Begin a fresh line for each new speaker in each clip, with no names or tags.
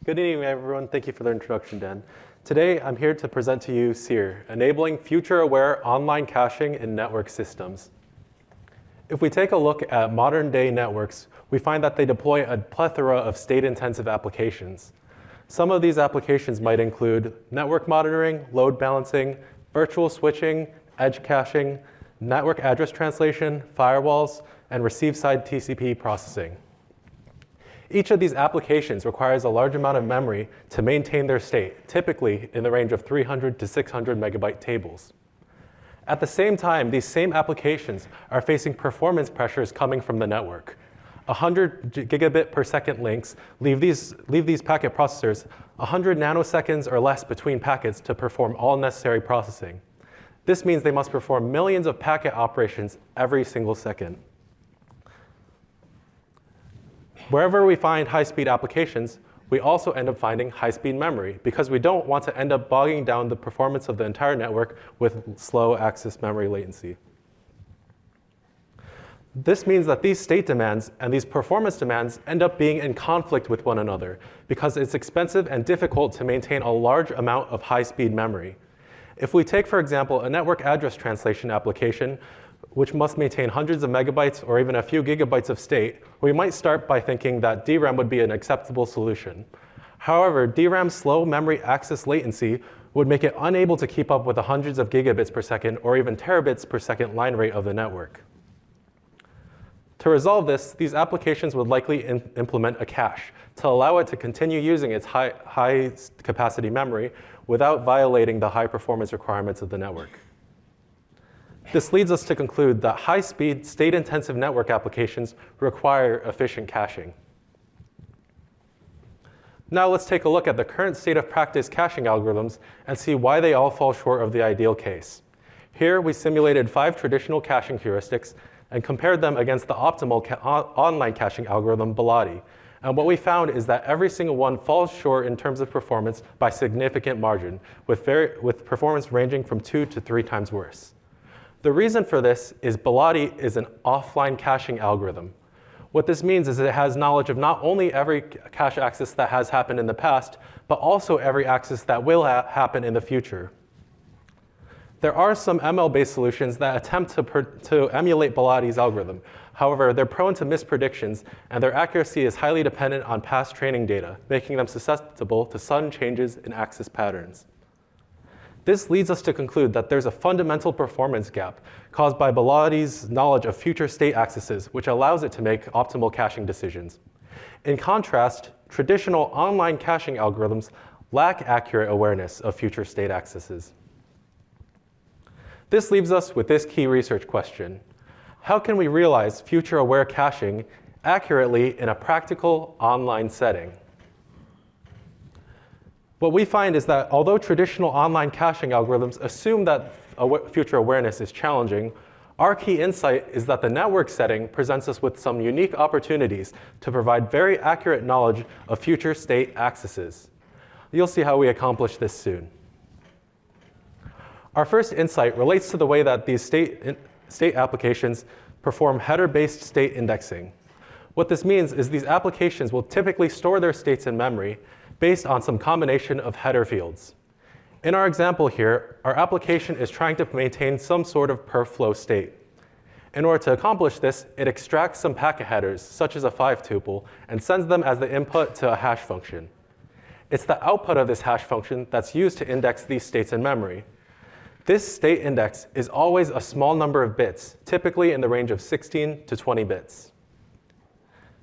Good evening, everyone. Thank you for the introduction, Dan. Today, I'm here to present to you Seer, enabling future-aware online caching in network systems. If we take a look at modern-day networks, we find that they deploy a plethora of state-intensive applications. Some of these applications might include network monitoring, load balancing, virtual switching, edge caching, network address translation, firewalls, and receive-side TCP processing. Each of these applications requires a large amount of memory to maintain their state, typically in the range of 300 to 600 megabyte tables. At the same time, these same applications are facing performance pressures coming from the network. 100 gigabit per second links leave these packet processors 100 nanoseconds or less between packets to perform all necessary processing. This means they must perform millions of packet operations every single second. Wherever we find high-speed applications, we also end up finding high-speed memory because we don't want to end up bogging down the performance of the entire network with slow access memory latency. This means that these state demands and these performance demands end up being in conflict with one another because it's expensive and difficult to maintain a large amount of high-speed memory. If we take, for example, a network address translation application, which must maintain hundreds of megabytes or even a few gigabytes of state, we might start by thinking that DRAM would be an acceptable solution. However, DRAM's slow memory access latency would make it unable to keep up with the hundreds of gigabits per second or even terabits per second line rate of the network. To resolve this, these applications would likely implement a cache to allow it to continue using its high capacity memory without violating the high performance requirements of the network. This leads us to conclude that high-speed, state-intensive network applications require efficient caching. Now let's take a look at the current state of practice caching algorithms and see why they all fall short of the ideal case. Here we simulated 5 traditional caching heuristics and compared them against the optimal online caching algorithm, Bellotti. And what we found is that every single one falls short in terms of performance by significant margin, with performance ranging from 2 to 3 times worse. The reason for this is Bellotti is an offline caching algorithm. What this means is it has knowledge of not only every cache access that has happened in the past, but also every access that will happen in the future. There are some ML-based solutions that attempt to emulate Bellotti's algorithm. However, they're prone to mispredictions, and their accuracy is highly dependent on past training data, making them susceptible to sudden changes in access patterns. This leads us to conclude that there's a fundamental performance gap caused by Bellotti's knowledge of future state accesses, which allows it to make optimal caching decisions. In contrast, traditional online caching algorithms lack accurate awareness of future state accesses. This leaves us with this key research question. How can we realize future-aware caching accurately in a practical online setting? What we find is that although traditional online caching algorithms assume that future awareness is challenging, our key insight is that the network setting presents us with some unique opportunities to provide very accurate knowledge of future state accesses. You'll see how we accomplish this soon. Our first insight relates to the way that these state applications perform header-based state indexing. What this means is these applications will typically store their states in memory based on some combination of header fields. In our example here, our application is trying to maintain some sort of per-flow state. In order to accomplish this, it extracts some packet headers, such as a 5-tuple, and sends them as the input to a hash function. It's the output of this hash function that's used to index these states in memory. This state index is always a small number of bits, typically in the range of 16 to 20 bits.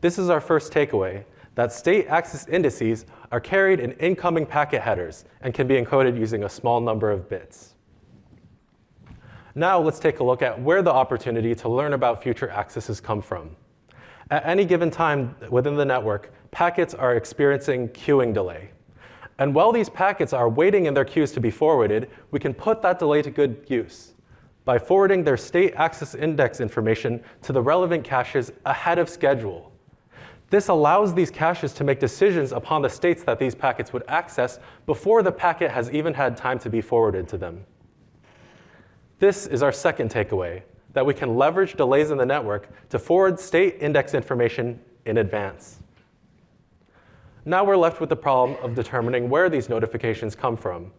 This is our first takeaway, that state access indices are carried in incoming packet headers and can be encoded using a small number of bits. Now let's take a look at where the opportunity to learn about future accesses come from. At any given time within the network, packets are experiencing queuing delay. And while these packets are waiting in their queues to be forwarded, we can put that delay to good use by forwarding their state access index information to the relevant caches ahead of schedule. This allows these caches to make decisions upon the states that these packets would access before the packet has even had time to be forwarded to them. This is our second takeaway, that we can leverage delays in the network to forward state index information in advance. Now we're left with the problem of determining where these notifications come from.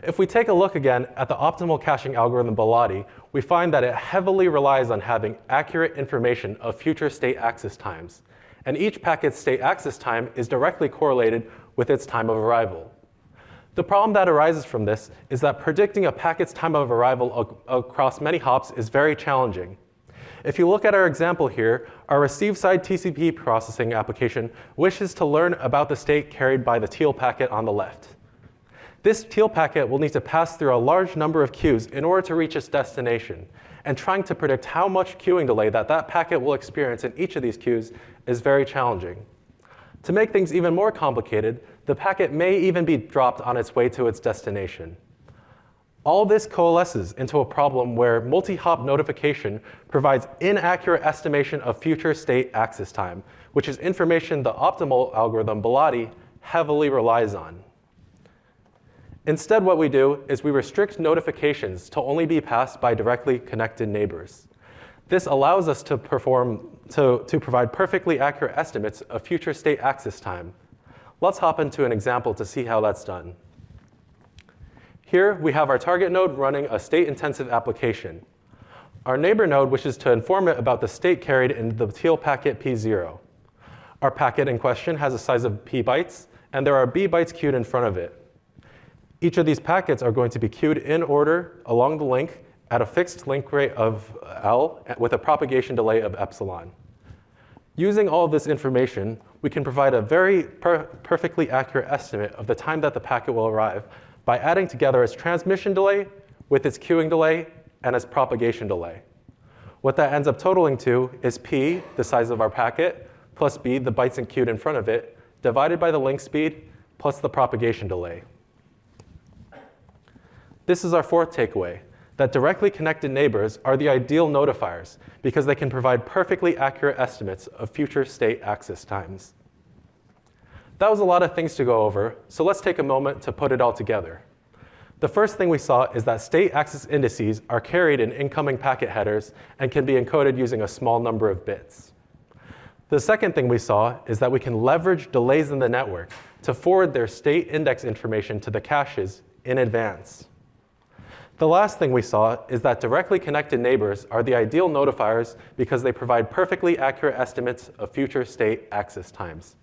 If we take a look again at the optimal caching algorithm Bellotti, we find that it heavily relies on having accurate information of future state access times. And each packet's state access time is directly correlated with its time of arrival. The problem that arises from this is that predicting a packet's time of arrival across many hops is very challenging. If you look at our example here, our receive-side TCP processing application wishes to learn about the state carried by the teal packet on the left. This teal packet will need to pass through a large number of queues in order to reach its destination, and trying to predict how much queuing delay that packet will experience in each of these queues is very challenging. To make things even more complicated, the packet may even be dropped on its way to its destination. All this coalesces into a problem where multi-hop notification provides inaccurate estimation of future state access time, which is information the optimal algorithm Bellotti heavily relies on. Instead, what we do is we restrict notifications to only be passed by directly connected neighbors. This allows us to provide perfectly accurate estimates of future state access time. Let's hop into an example to see how that's done. Here, we have our target node running a state-intensive application. Our neighbor node wishes to inform it about the state carried in the teal packet P0. Our packet in question has a size of P bytes, and there are B bytes queued in front of it. Each of these packets are going to be queued in order along the link at a fixed link rate of L with a propagation delay of epsilon. Using all of this information, we can provide a very perfectly accurate estimate of the time that the packet will arrive by adding together its transmission delay with its queuing delay and its propagation delay. What that ends up totaling to is P, the size of our packet, plus B, the bytes queued in front of it, divided by the link speed plus the propagation delay. This is our fourth takeaway, that directly connected neighbors are the ideal notifiers because they can provide perfectly accurate estimates of future state access times. That was a lot of things to go over, so let's take a moment to put it all together. The first thing we saw is that state access indices are carried in incoming packet headers and can be encoded using a small number of bits. The second thing we saw is that we can leverage delays in the network to forward their state index information to the caches in advance. The last thing we saw is that directly connected neighbors are the ideal notifiers because they provide perfectly accurate estimates of future state access times.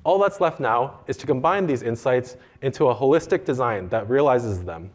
All that's left now is to combine these insights into a holistic design that realizes them.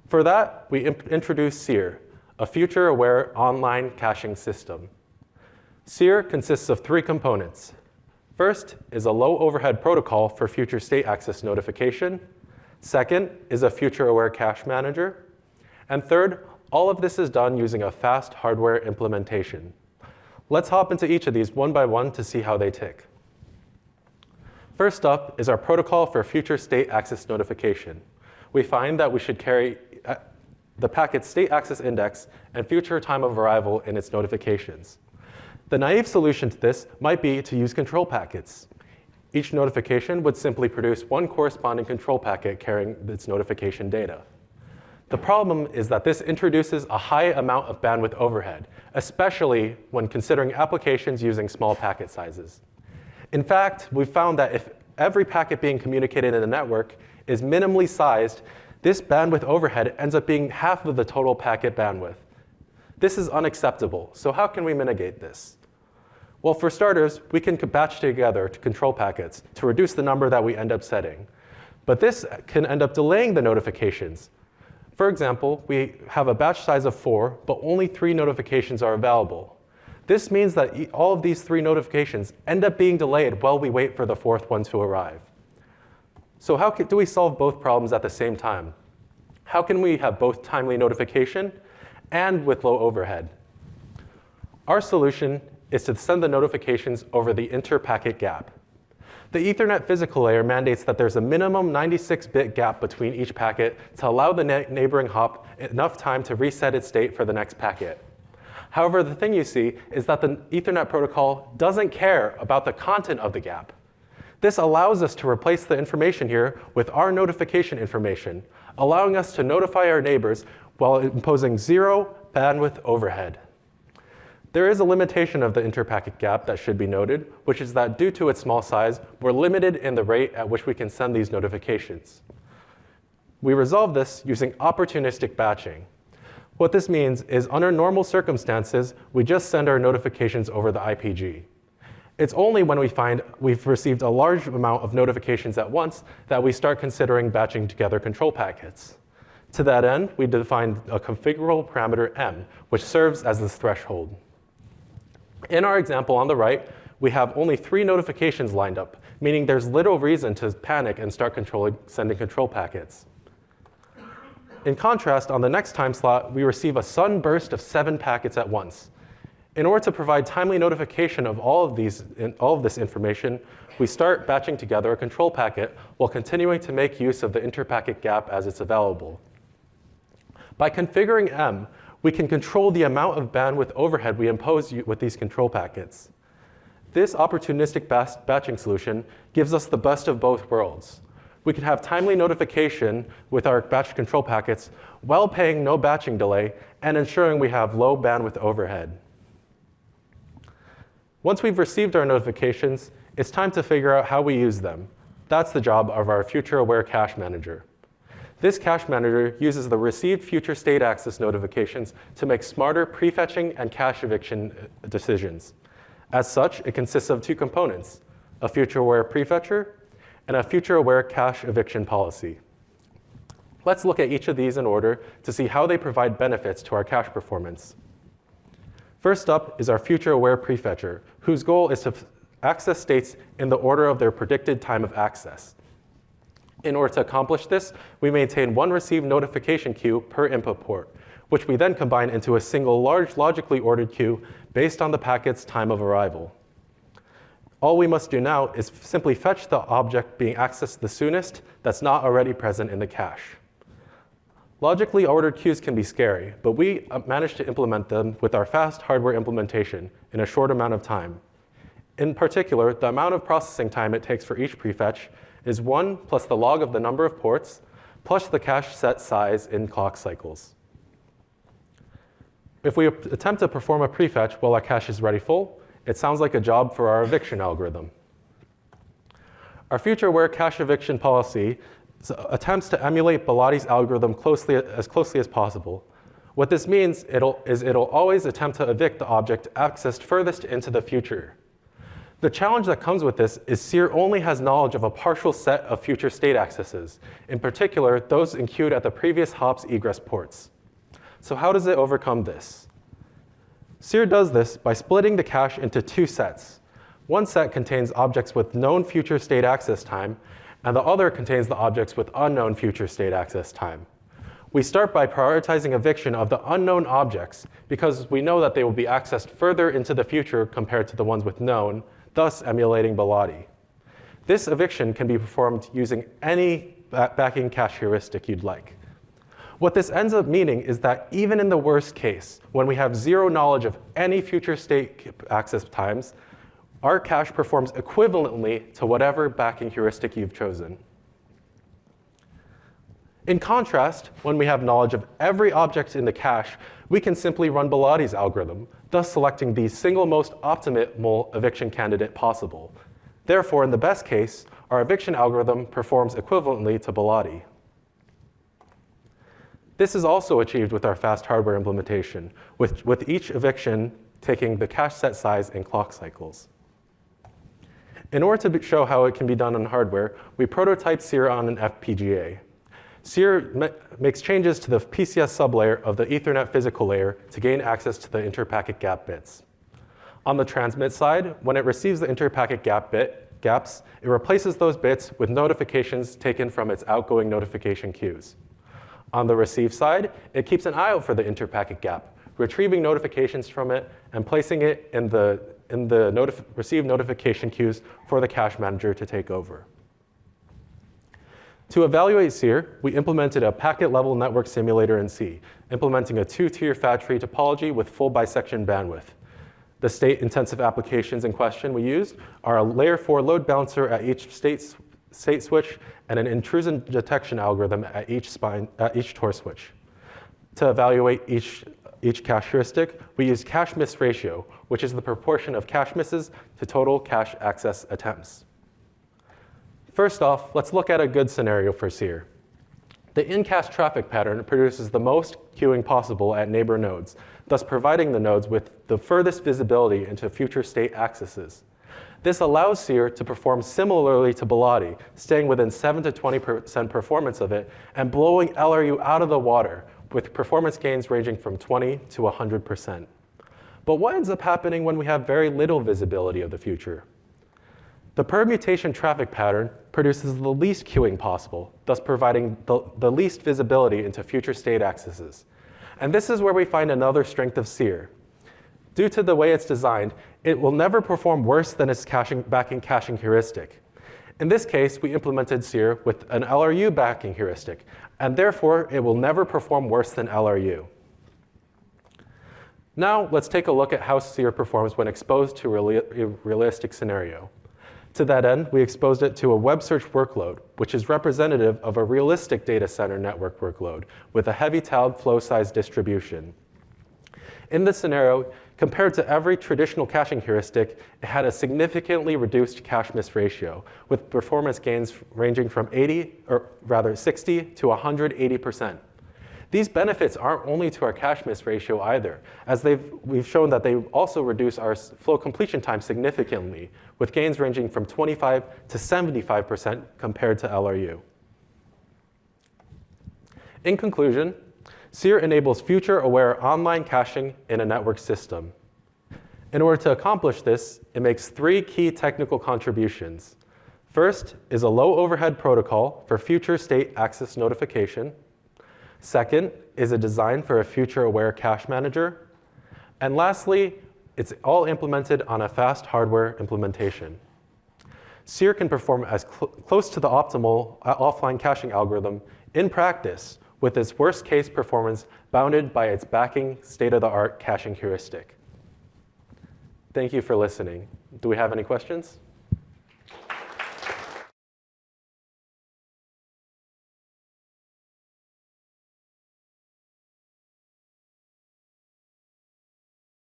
For that, we introduce Seer, a future-aware online caching system. Seer consists of three components. First is a low-overhead protocol for future state access notification. Second is a future-aware cache manager. And third, all of this is done using a fast hardware implementation. Let's hop into each of these one by one to see how they tick. First up is our protocol for future state access notification. We find that we should carry the packet's state access index and future time of arrival in its notifications. The naive solution to this might be to use control packets. Each notification would simply produce one corresponding control packet carrying its notification data. The problem is that this introduces a high amount of bandwidth overhead, especially when considering applications using small packet sizes. In fact, we've found that if every packet being communicated in the network is minimally sized, this bandwidth overhead ends up being half of the total packet bandwidth. This is unacceptable, so how can we mitigate this? Well, for starters, we can batch together control packets to reduce the number that we end up setting. But this can end up delaying the notifications. For example, we have a batch size of 4, but only 3 notifications are available. This means that all of these 3 notifications end up being delayed while we wait for the 4th one to arrive. So how do we solve both problems at the same time? How can we have both timely notification and with low overhead? Our solution is to send the notifications over the inter-packet gap. The Ethernet physical layer mandates that there's a minimum 96-bit gap between each packet to allow the neighboring hop enough time to reset its state for the next packet. However, the thing you see is that the Ethernet protocol doesn't care about the content of the gap. This allows us to replace the information here with our notification information, allowing us to notify our neighbors while imposing 0 bandwidth overhead. There is a limitation of the interpacket gap that should be noted, which is that due to its small size, we're limited in the rate at which we can send these notifications. We resolve this using opportunistic batching. What this means is under normal circumstances, we just send our notifications over the IPG. It's only when we find we've received a large amount of notifications at once that we start considering batching together control packets. To that end, we define a configurable parameter m, which serves as this threshold. In our example on the right, we have only 3 notifications lined up, meaning there's little reason to panic and start sending control packets. In contrast, on the next time slot, we receive a sudden burst of 7 packets at once. In order to provide timely notification of all of this information, we start batching together a control packet while continuing to make use of the interpacket gap as it's available. By configuring M, we can control the amount of bandwidth overhead we impose with these control packets. This opportunistic batching solution gives us the best of both worlds. We can have timely notification with our batch control packets while paying no batching delay and ensuring we have low bandwidth overhead. Once we've received our notifications, it's time to figure out how we use them. That's the job of our future-aware cache manager. This cache manager uses the received future state access notifications to make smarter prefetching and cache eviction decisions. As such, it consists of 2 components, a future-aware prefetcher and a future-aware cache eviction policy. Let's look at each of these in order to see how they provide benefits to our cache performance. First up is our future-aware prefetcher, whose goal is to access states in the order of their predicted time of access. In order to accomplish this, we maintain 1 received notification queue per input port, which we then combine into a single large logically ordered queue based on the packet's time of arrival. All we must do now is simply fetch the object being accessed the soonest that's not already present in the cache. Logically ordered queues can be scary, but we managed to implement them with our fast hardware implementation in a short amount of time. In particular, the amount of processing time it takes for each prefetch is 1 plus the log of the number of ports plus the cache set size in clock cycles. If we attempt to perform a prefetch while our cache is ready full, it sounds like a job for our eviction algorithm. Our future-aware cache eviction policy attempts to emulate Bilottti's algorithm as closely as possible. What this means is it'll always attempt to evict the object accessed furthest into the future. The challenge that comes with this is Seer only has knowledge of a partial set of future state accesses, in particular, those enqueued at the previous hop's egress ports. So how does it overcome this? Seer does this by splitting the cache into 2 sets. One set contains objects with known future state access time, and the other contains the objects with unknown future state access time. We start by prioritizing eviction of the unknown objects because we know that they will be accessed further into the future compared to the ones with known, thus emulating Bilotti. This eviction can be performed using any backing cache heuristic you'd like. What this ends up meaning is that even in the worst case, when we have 0 knowledge of any future state access times, our cache performs equivalently to whatever backing heuristic you've chosen. In contrast, when we have knowledge of every object in the cache, we can simply run Bilotti's algorithm, thus selecting the single most optimal eviction candidate possible. Therefore, in the best case, our eviction algorithm performs equivalently to Bilotti. This is also achieved with our fast hardware implementation, with each eviction taking the cache set size in clock cycles. In order to show how it can be done on hardware, we prototyped Seer on an FPGA. Seer makes changes to the PCS sublayer of the Ethernet physical layer to gain access to the interpacket gap bits. On the transmit side, when it receives the interpacket gaps, it replaces those bits with notifications taken from its outgoing notification queues. On the receive side, it keeps an eye out for the interpacket gap, retrieving notifications from it and placing it in the received notification queues for the cache manager to take over. To evaluate Seer, we implemented a packet-level network simulator in C, implementing a 2-tier fat tree topology with full bisection bandwidth. The state-intensive applications in question we used are a layer 4 load balancer at each state switch and an intrusion detection algorithm at each Tor switch. To evaluate each each cache heuristic, we use cache miss ratio, which is the proportion of cache misses to total cache access attempts. First off, let's look at a good scenario for Seer. The in-cache traffic pattern produces the most queuing possible at neighbor nodes, thus providing the nodes with the furthest visibility into future state accesses. This allows Seer to perform similarly to Bellotti, staying within 7 to 20% performance of it and blowing LRU out of the water with performance gains ranging from 20 to 100%. But what ends up happening when we have very little visibility of the future? The permutation traffic pattern produces the least queuing possible, thus providing the least visibility into future state accesses. And this is where we find another strength of Seer. Due to the way it's designed, it will never perform worse than its backing caching heuristic. In this case, we implemented Seer with an LRU backing heuristic, and therefore it will never perform worse than LRU. Now let's take a look at how Seer performs when exposed to a realistic scenario. To that end, we exposed it to a web search workload, which is representative of a realistic data center network workload with a heavy tiled flow size distribution. In this scenario, compared to every traditional caching heuristic, it had a significantly reduced cache miss ratio, with performance gains ranging from 60 to 180%. These benefits aren't only to our cache miss ratio either, as we've shown that they also reduce our flow completion time significantly, with gains ranging from 25 to 75% compared to LRU. In conclusion, Seer enables future-aware online caching in a network system. In order to accomplish this, it makes 3 key technical contributions. First is a low-overhead protocol for future state access notification. Second is a design for a future-aware cache manager. And lastly, it's all implemented on a fast hardware implementation. Seer can perform as close to the optimal offline caching algorithm in practice, with its worst-case performance bounded by its backing state-of-the-art caching heuristic. Thank you for listening. Do we have any questions?